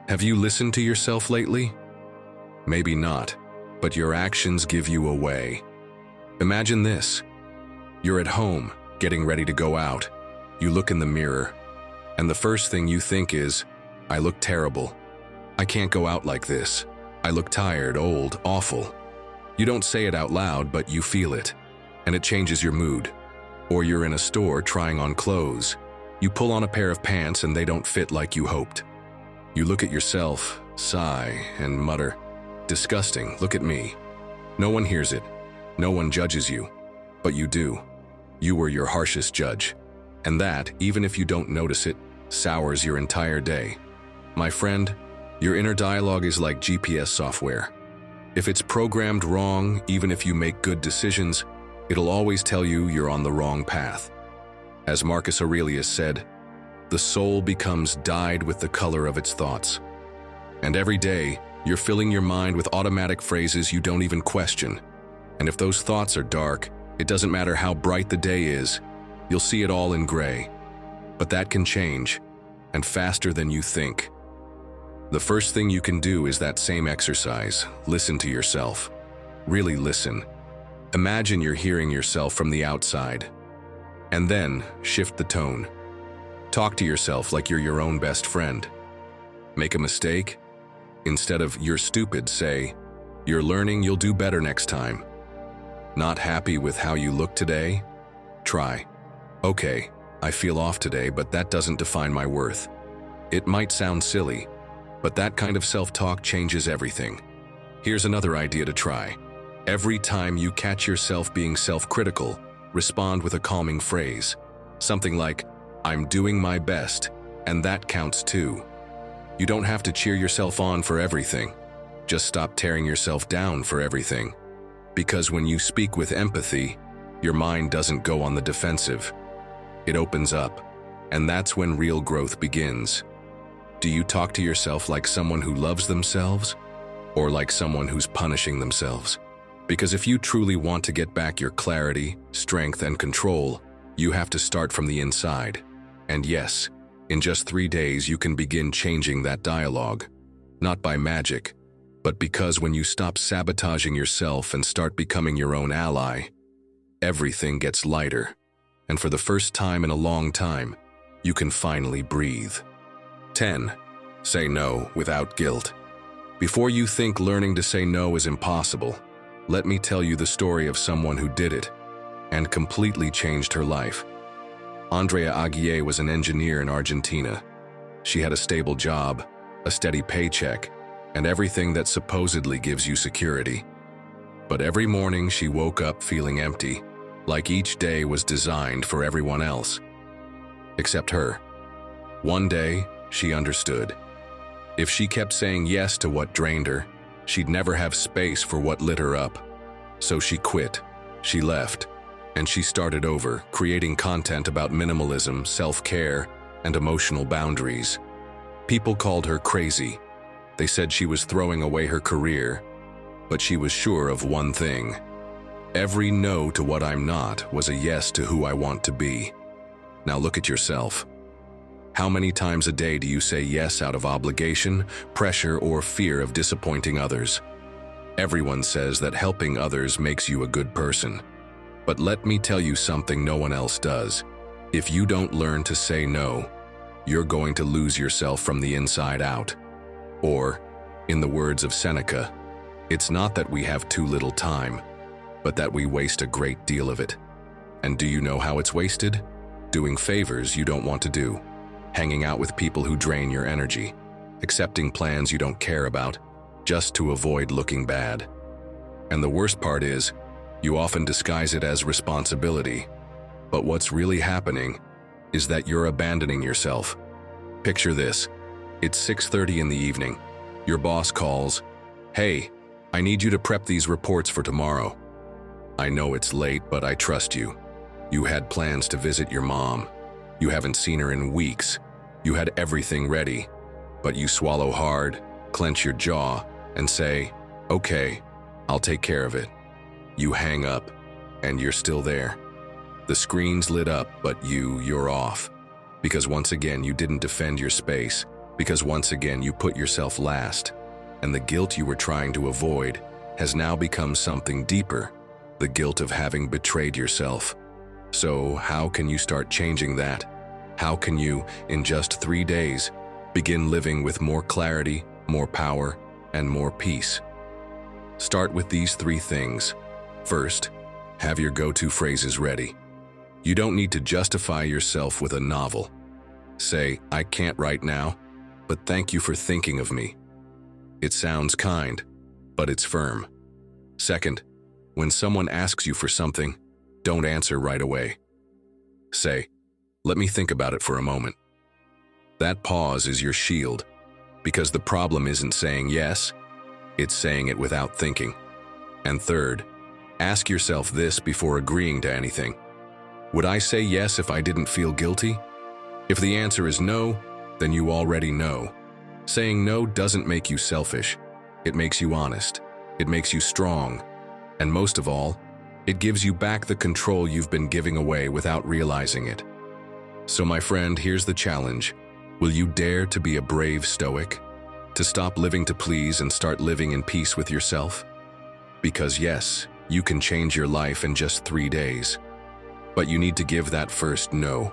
Have you listened to yourself lately? Maybe not, but your actions give you away. Imagine this. You're at home, getting ready to go out. You look in the mirror, and the first thing you think is, "I look terrible. I can't go out like this. I look tired, old, awful." You don't say it out loud, but you feel it, and it changes your mood. Or you're in a store trying on clothes. You pull on a pair of pants and they don't fit like you hoped. You look at yourself, sigh, and mutter, "Disgusting, look at me." No one hears it. No one judges you. But you do. You were your harshest judge. And that, even if you don't notice it, sours your entire day. My friend, your inner dialogue is like GPS software. If it's programmed wrong, even if you make good decisions, it'll always tell you you're on the wrong path. As Marcus Aurelius said, "The soul becomes dyed with the color of its thoughts." And every day, you're filling your mind with automatic phrases you don't even question. And if those thoughts are dark, it doesn't matter how bright the day is, you'll see it all in gray. But that can change, and faster than you think. The first thing you can do is that same exercise. Listen to yourself. Really listen. Imagine you're hearing yourself from the outside. And then, shift the tone. Talk to yourself like you're your own best friend. Make a mistake? Instead of "you're stupid," say, "You're learning, you'll do better next time." Not happy with how you look today? Try, "Okay, I feel off today, but that doesn't define my worth." It might sound silly, but that kind of self-talk changes everything. Here's another idea to try. Every time you catch yourself being self-critical, respond with a calming phrase. Something like, "I'm doing my best," and that counts too. You don't have to cheer yourself on for everything. Just stop tearing yourself down for everything. Because when you speak with empathy, your mind doesn't go on the defensive. It opens up, and that's when real growth begins. Do you talk to yourself like someone who loves themselves, or like someone who's punishing themselves? Because if you truly want to get back your clarity, strength, and control, you have to start from the inside. And yes, in just 3 days you can begin changing that dialogue. Not by magic, but because when you stop sabotaging yourself and start becoming your own ally, everything gets lighter. And for the first time in a long time, you can finally breathe. 10. Say no without guilt. Before you think learning to say no is impossible, let me tell you the story of someone who did it and completely changed her life. Andrea Aguirre was an engineer in Argentina. She had a stable job, a steady paycheck, and everything that supposedly gives you security. But every morning she woke up feeling empty, like each day was designed for everyone else. Except her. One day, she understood. If she kept saying yes to what drained her, she'd never have space for what lit her up. So she quit, she left, and she started over, creating content about minimalism, self-care, and emotional boundaries. People called her crazy. They said she was throwing away her career, but she was sure of one thing. Every no to what I'm not was a yes to who I want to be. Now look at yourself. How many times a day do you say yes out of obligation, pressure, or fear of disappointing others? Everyone says that helping others makes you a good person. But let me tell you something no one else does. If you don't learn to say no, you're going to lose yourself from the inside out. Or, in the words of Seneca, it's not that we have too little time, but that we waste a great deal of it. And do you know how it's wasted? Doing favors you don't want to do, hanging out with people who drain your energy, accepting plans you don't care about, just to avoid looking bad. And the worst part is, you often disguise it as responsibility. But what's really happening is that you're abandoning yourself. Picture this. It's 6:30 in the evening. Your boss calls, "Hey, I need you to prep these reports for tomorrow." I know it's late, but I trust you. You had plans to visit your mom. You haven't seen her in weeks. You had everything ready, but you swallow hard, clench your jaw, and say, "Okay, I'll take care of it." You hang up, and you're still there. The screen's lit up, but you're off. Because once again, you didn't defend your space. Because once again, you put yourself last. And the guilt you were trying to avoid has now become something deeper, the guilt of having betrayed yourself. So how can you start changing that? How can you, in just 3 days, begin living with more clarity, more power, and more peace? Start with these 3 things. First, have your go-to phrases ready. You don't need to justify yourself with a novel. Say, "I can't right now, but thank you for thinking of me." It sounds kind, but it's firm. Second, when someone asks you for something, don't answer right away. Say, "Let me think about it for a moment." That pause is your shield, because the problem isn't saying yes, it's saying it without thinking. And third, ask yourself this before agreeing to anything. Would I say yes if I didn't feel guilty? If the answer is no, then you already know. Saying no doesn't make you selfish. It makes you honest. It makes you strong. And most of all, it gives you back the control you've been giving away without realizing it. So my friend, here's the challenge. Will you dare to be a brave Stoic? To stop living to please and start living in peace with yourself? Because yes, you can change your life in just 3 days. But you need to give that first no,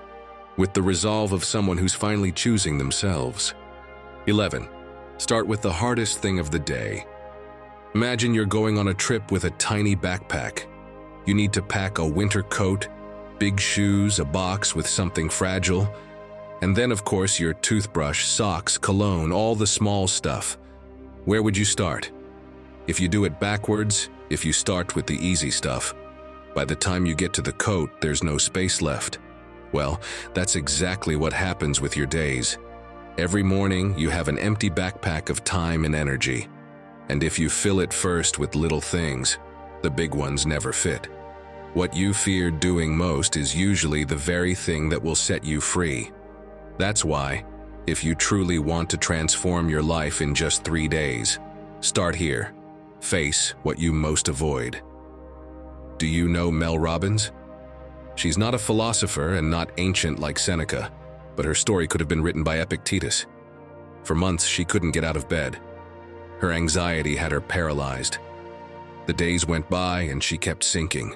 with the resolve of someone who's finally choosing themselves. 11. Start with the hardest thing of the day. Imagine you're going on a trip with a tiny backpack. You need to pack a winter coat, big shoes, a box with something fragile, and then of course your toothbrush, socks, cologne, all the small stuff. Where would you start? If you do it backwards, if you start with the easy stuff, by the time you get to the coat, there's no space left. Well, that's exactly what happens with your days. Every morning, you have an empty backpack of time and energy. And if you fill it first with little things, the big ones never fit. What you fear doing most is usually the very thing that will set you free. That's why, if you truly want to transform your life in just 3 days, start here. Face what you most avoid. Do you know Mel Robbins? She's not a philosopher and not ancient like Seneca, but her story could have been written by Epictetus. For months, she couldn't get out of bed. Her anxiety had her paralyzed. The days went by and she kept sinking.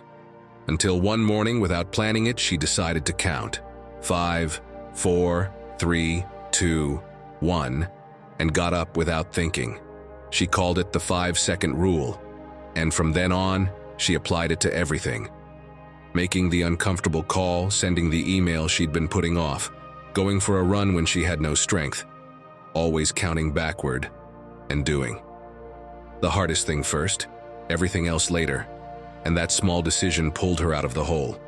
Until one morning, without planning it, she decided to count. 5, 4, 3, 2, 1, and got up without thinking. She called it the 5-second rule, and from then on, she applied it to everything. Making the uncomfortable call, sending the email she'd been putting off, going for a run when she had no strength, always counting backward, and doing. The hardest thing first, everything else later, and that small decision pulled her out of the hole.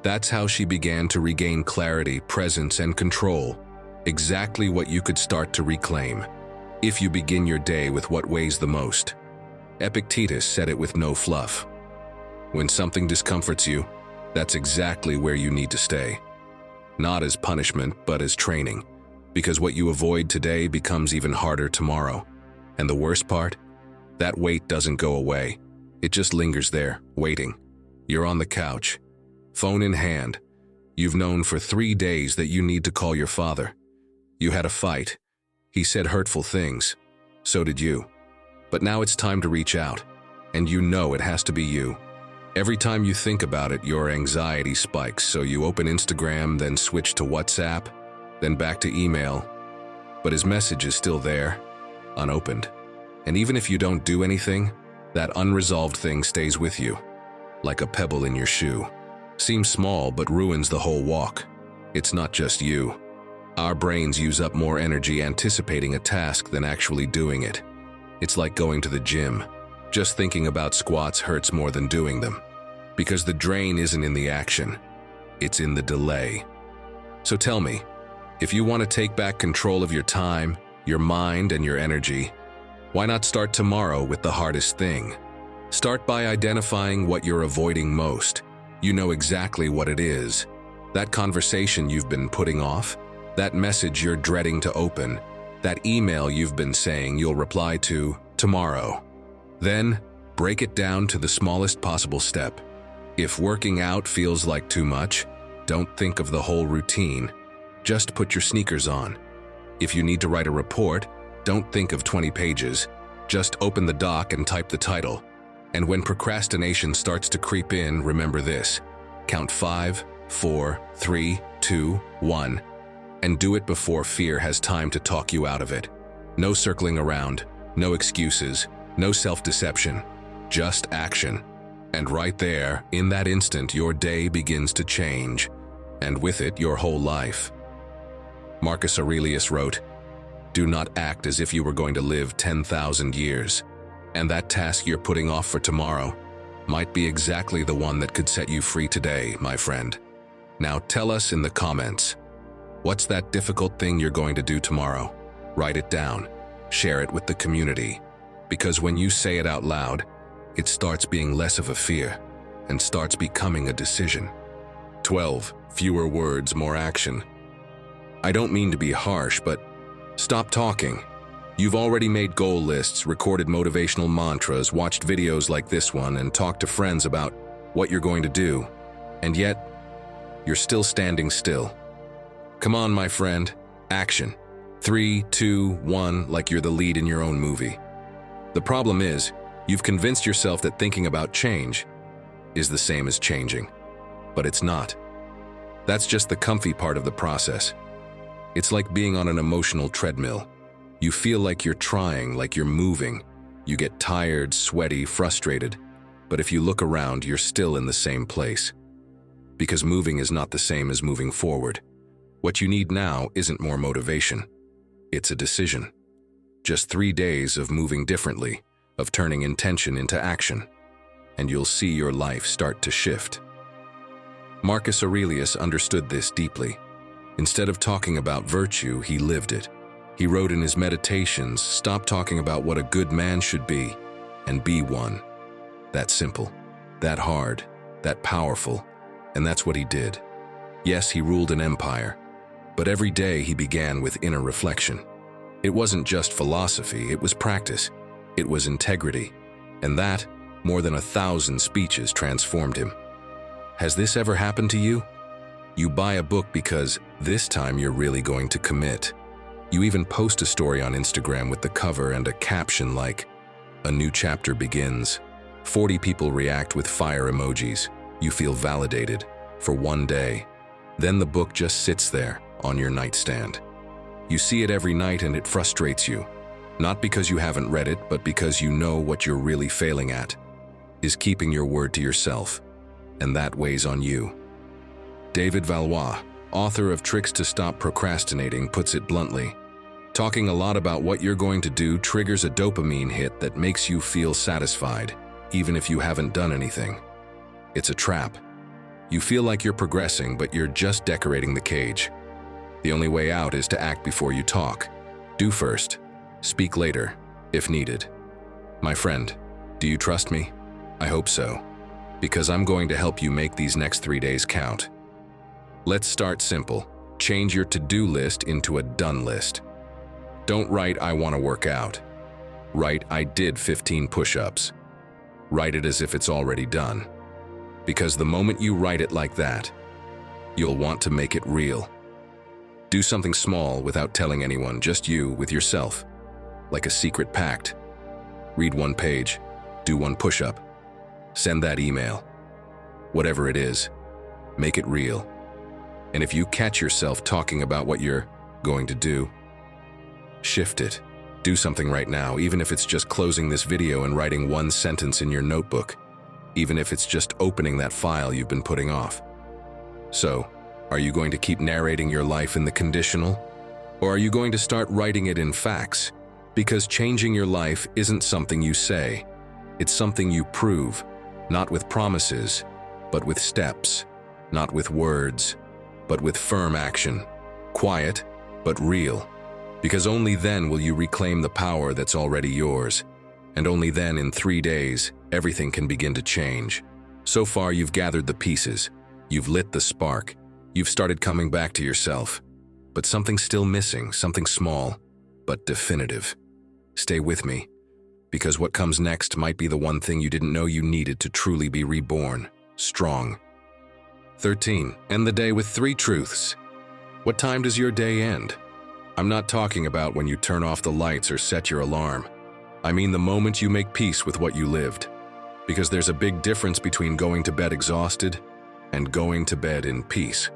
That's how she began to regain clarity, presence, and control, exactly what you could start to reclaim, if you begin your day with what weighs the most. Epictetus said it with no fluff. When something discomforts you, that's exactly where you need to stay. Not as punishment, but as training, because what you avoid today becomes even harder tomorrow. And the worst part? That weight doesn't go away. It just lingers there, waiting. You're on the couch, phone in hand. You've known for 3 days that you need to call your father. You had a fight. He said hurtful things. So did you. But now it's time to reach out, and you know it has to be you. Every time you think about it, your anxiety spikes, so you open Instagram, then switch to WhatsApp, then back to email. But his message is still there, unopened. And even if you don't do anything, that unresolved thing stays with you, like a pebble in your shoe. Seems small, but ruins the whole walk. It's not just you. Our brains use up more energy anticipating a task than actually doing it. It's like going to the gym. Just thinking about squats hurts more than doing them. Because the drain isn't in the action, it's in the delay. So tell me, if you want to take back control of your time, your mind, and your energy, why not start tomorrow with the hardest thing? Start by identifying what you're avoiding most. You know exactly what it is. That conversation you've been putting off, that message you're dreading to open, that email you've been saying you'll reply to tomorrow. Then, break it down to the smallest possible step. If working out feels like too much, don't think of the whole routine. Just put your sneakers on. If you need to write a report, don't think of 20 pages. Just open the doc and type the title. And when procrastination starts to creep in, remember this. Count 5, 4, 3, 2, 1. And do it before fear has time to talk you out of it. No circling around, no excuses, no self-deception, just action. And right there, in that instant, your day begins to change, and with it, your whole life. Marcus Aurelius wrote, "Do not act as if you were going to live 10,000 years, and that task you're putting off for tomorrow might be exactly the one that could set you free today, my friend." Now tell us in the comments, what's that difficult thing you're going to do tomorrow? Write it down, share it with the community, because when you say it out loud, it starts being less of a fear and starts becoming a decision. 12. Fewer words, more action. I don't mean to be harsh, but stop talking. You've already made goal lists, recorded motivational mantras, watched videos like this one, and talked to friends about what you're going to do. And yet, you're still standing still. Come on, my friend. Action. 3, 2, 1, like you're the lead in your own movie. The problem is, you've convinced yourself that thinking about change is the same as changing. But it's not. That's just the comfy part of the process. It's like being on an emotional treadmill. You feel like you're trying, like you're moving. You get tired, sweaty, frustrated. But if you look around, you're still in the same place. Because moving is not the same as moving forward. What you need now isn't more motivation. It's a decision. Just 3 days of moving differently, of turning intention into action, and you'll see your life start to shift. Marcus Aurelius understood this deeply. Instead of talking about virtue, he lived it. He wrote in his meditations, "Stop talking about what a good man should be, and be one." That simple, that hard, that powerful, and that's what he did. Yes, he ruled an empire, but every day he began with inner reflection. It wasn't just philosophy, it was practice. It was integrity, and that, more than 1,000 speeches, transformed him. Has this ever happened to you? You buy a book because this time you're really going to commit. You even post a story on Instagram with the cover and a caption like, "A new chapter begins." 40 people react with fire emojis. You feel validated for 1 day. Then the book just sits there on your nightstand. You see it every night and it frustrates you. Not because you haven't read it, but because you know what you're really failing at is keeping your word to yourself, and that weighs on you. David Valois, author of Tricks to Stop Procrastinating, puts it bluntly. Talking a lot about what you're going to do triggers a dopamine hit that makes you feel satisfied, even if you haven't done anything. It's a trap. You feel like you're progressing, but you're just decorating the cage. The only way out is to act before you talk. Do first. Speak later, if needed. My friend, do you trust me? I hope so, because I'm going to help you make these next 3 days count. Let's start simple. Change your to-do list into a done list. Don't write, "I want to work out." Write, "I did 15 push-ups." Write it as if it's already done. Because the moment you write it like that, you'll want to make it real. Do something small without telling anyone, just you with yourself. Like a secret pact. Read 1 page, do 1 push-up, send that email. Whatever it is, make it real. And if you catch yourself talking about what you're going to do, shift it. Do something right now, even if it's just closing this video and writing 1 sentence in your notebook, even if it's just opening that file you've been putting off. So, Are you going to keep narrating your life in the conditional? Or are you going to start writing it in facts? Because changing your life isn't something you say. It's something you prove, not with promises, but with steps, not with words, but with firm action. Quiet, but real. Because only then will you reclaim the power that's already yours. And only then, in 3 days, everything can begin to change. So far, you've gathered the pieces. You've lit the spark. You've started coming back to yourself. But something's still missing, something small, but definitive. Stay with me, because what comes next might be the one thing you didn't know you needed to truly be reborn, strong. 13. End the day with 3 truths. What time does your day end? I'm not talking about when you turn off the lights or set your alarm. I mean the moment you make peace with what you lived. Because there's a big difference between going to bed exhausted and going to bed in peace.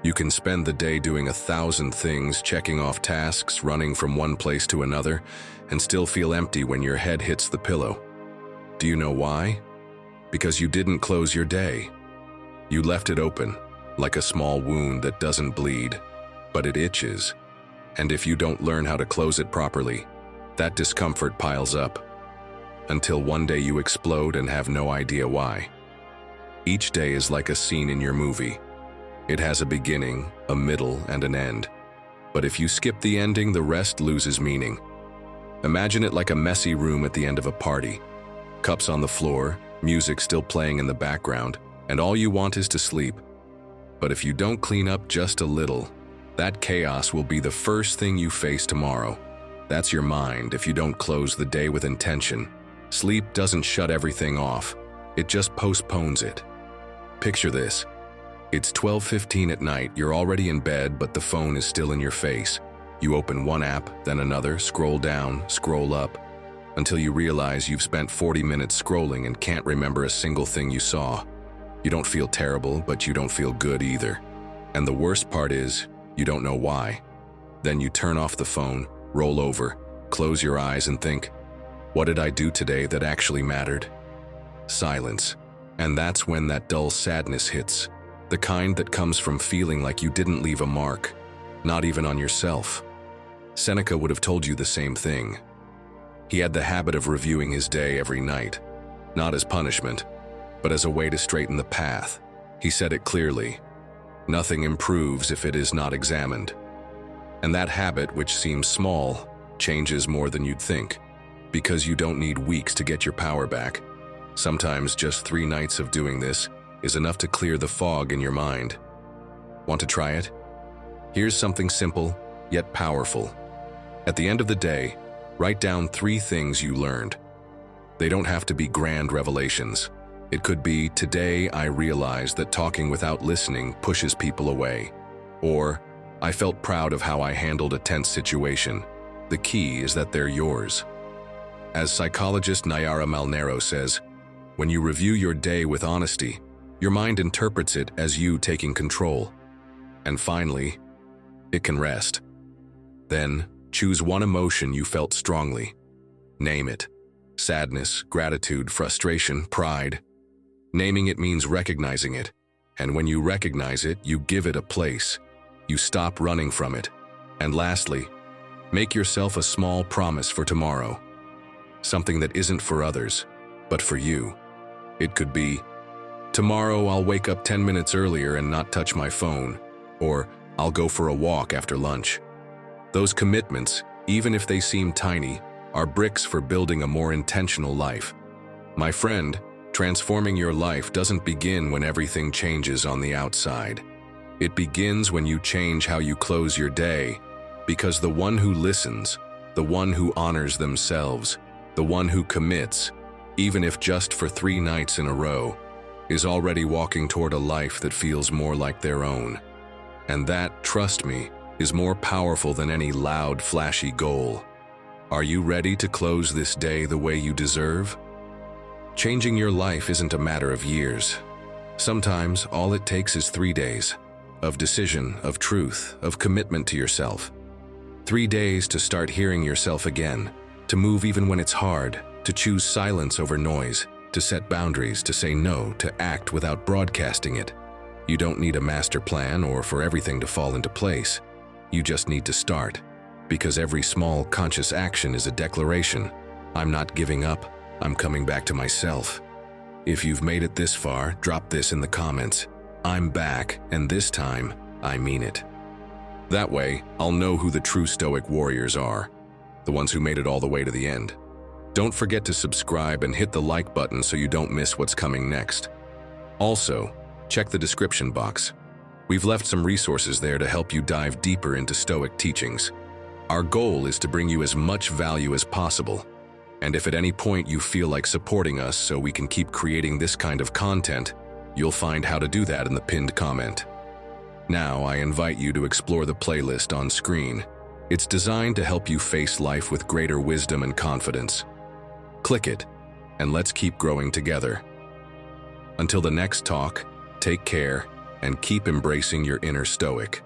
You can spend the day doing 1,000 things, checking off tasks, running from one place to another, and still feel empty when your head hits the pillow. Do you know why? Because you didn't close your day. You left it open, like a small wound that doesn't bleed, but it itches. And if you don't learn how to close it properly, that discomfort piles up, until one day you explode and have no idea why. Each day is like a scene in your movie. It has a beginning, a middle, and an end. But if you skip the ending, the rest loses meaning. Imagine it like a messy room at the end of a party. Cups on the floor, music still playing in the background, and all you want is to sleep. But if you don't clean up just a little, that chaos will be the first thing you face tomorrow. That's your mind if you don't close the day with intention. Sleep doesn't shut everything off. It just postpones it. Picture this. It's 12:15 at night, you're already in bed, but the phone is still in your face. You open one app, then another, scroll down, scroll up, until you realize you've spent 40 minutes scrolling and can't remember a single thing you saw. You don't feel terrible, but you don't feel good either. And the worst part is, you don't know why. Then you turn off the phone, roll over, close your eyes and think, what did I do today that actually mattered? Silence. And that's when that dull sadness hits. The kind that comes from feeling like you didn't leave a mark, not even on yourself. Seneca would have told you the same thing. He had the habit of reviewing his day every night, not as punishment, but as a way to straighten the path. He said it clearly, nothing improves if it is not examined. And that habit, which seems small, changes more than you'd think, because you don't need weeks to get your power back. Sometimes just 3 nights of doing this is enough to clear the fog in your mind. Want to try it? Here's something simple, yet powerful. At the end of the day, write down 3 things you learned. They don't have to be grand revelations. It could be, today I realized that talking without listening pushes people away. Or, I felt proud of how I handled a tense situation. The key is that they're yours. As psychologist Nayara Malnero says, when you review your day with honesty, your mind interprets it as you taking control. And finally, it can rest. Then, choose one emotion you felt strongly. Name it. Sadness, gratitude, frustration, pride. Naming it means recognizing it. And when you recognize it, you give it a place. You stop running from it. And lastly, make yourself a small promise for tomorrow. Something that isn't for others, but for you. It could be, tomorrow I'll wake up 10 minutes earlier and not touch my phone, or I'll go for a walk after lunch. Those commitments, even if they seem tiny, are bricks for building a more intentional life. My friend, transforming your life doesn't begin when everything changes on the outside. It begins when you change how you close your day, because the one who listens, the one who honors themselves, the one who commits, even if just for 3 nights in a row, is already walking toward a life that feels more like their own. And that, trust me, is more powerful than any loud, flashy goal. Are you ready to close this day the way you deserve? Changing your life isn't a matter of years. Sometimes all it takes is 3 days of decision, of truth, of commitment to yourself. 3 days to start hearing yourself again, to move even when it's hard, to choose silence over noise, to set boundaries, to say no, to act without broadcasting it. You don't need a master plan or for everything to fall into place. You just need to start, because every small conscious action is a declaration. I'm not giving up, I'm coming back to myself. If you've made it this far, drop this in the comments. I'm back, and this time, I mean it. That way, I'll know who the true Stoic warriors are, the ones who made it all the way to the end. Don't forget to subscribe and hit the like button so you don't miss what's coming next. Also, check the description box. We've left some resources there to help you dive deeper into Stoic teachings. Our goal is to bring you as much value as possible. And if at any point you feel like supporting us so we can keep creating this kind of content, you'll find how to do that in the pinned comment. Now, I invite you to explore the playlist on screen. It's designed to help you face life with greater wisdom and confidence. Click it, and let's keep growing together. Until the next talk, take care and keep embracing your inner Stoic.